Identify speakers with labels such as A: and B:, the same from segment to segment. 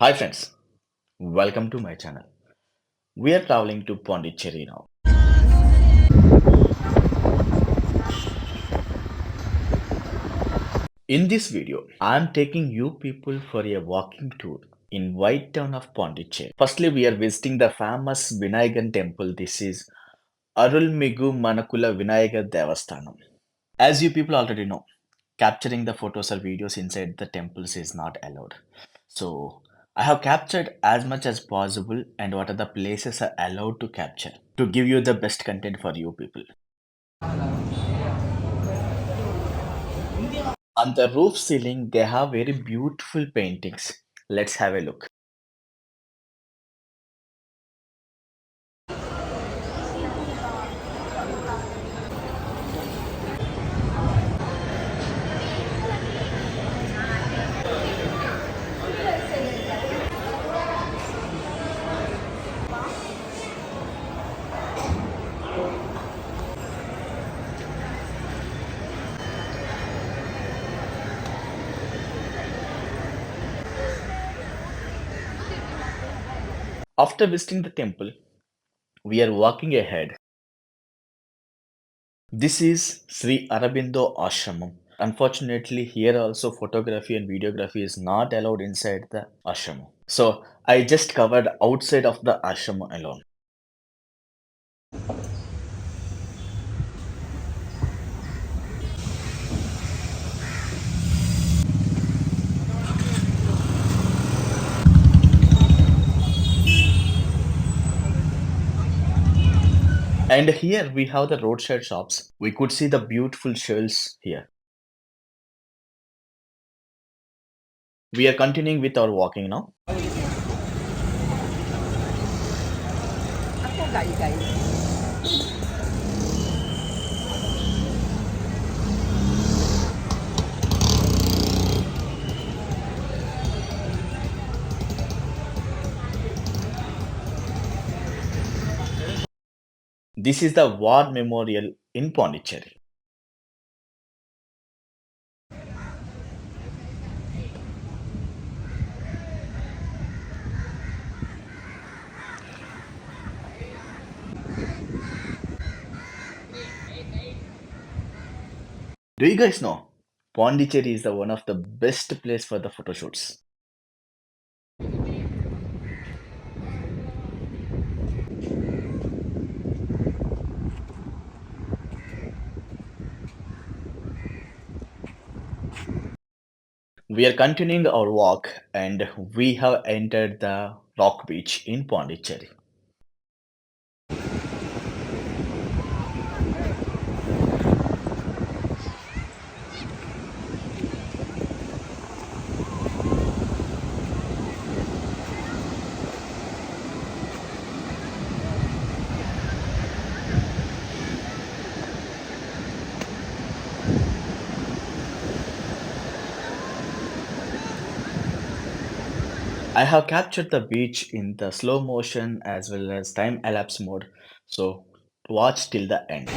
A: Hi friends, welcome to my channel. We are traveling to Pondicherry now. In this video, I am taking you people for a walking tour in White Town of Pondicherry. Firstly, we are visiting the famous Vinayagan temple. This is Arulmigu Manakula Vinayagar Devasthanam. As you people already know, capturing the photos or videos inside the temples is not allowed. So I have captured as much as possible and what are the places are allowed to capture to give you the best content for you people. On the roof ceiling, they have very beautiful paintings. Let's have a look. After visiting the temple, we are walking ahead. This is Sri Arabindo Ashramam. Unfortunately, here also photography and videography is not allowed inside the ashram. So I just covered outside of the ashram alone. And here we have the roadside shops. We could see the beautiful shells here. We are continuing with our walking now. This is the war memorial in Pondicherry. Do you guys know? Pondicherry is the one of the best place for the photo shoots. We are continuing our walk and we have entered the rock beach in Pondicherry. I have captured the beach in the slow motion as well as time elapse mode, so watch till the end.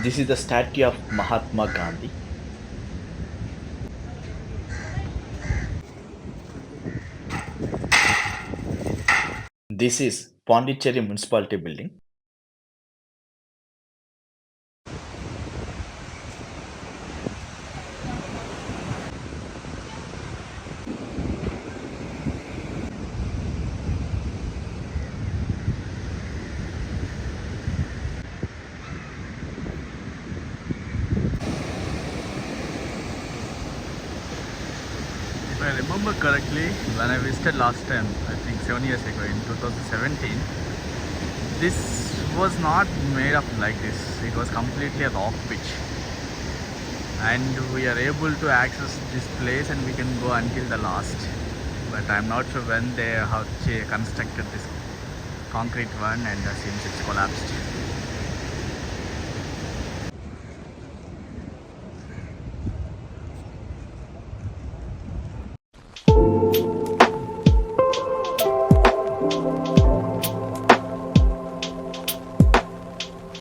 A: This is the statue of Mahatma Gandhi. This is Pondicherry Municipality building.
B: remember correctly, when I visited last time, I think 7 years ago in 2017, this was not made up like this. It was completely a rock pitch, and we are able to access this place and we can go until the last. But I'm not sure when they have constructed this concrete one, and since it's collapsed.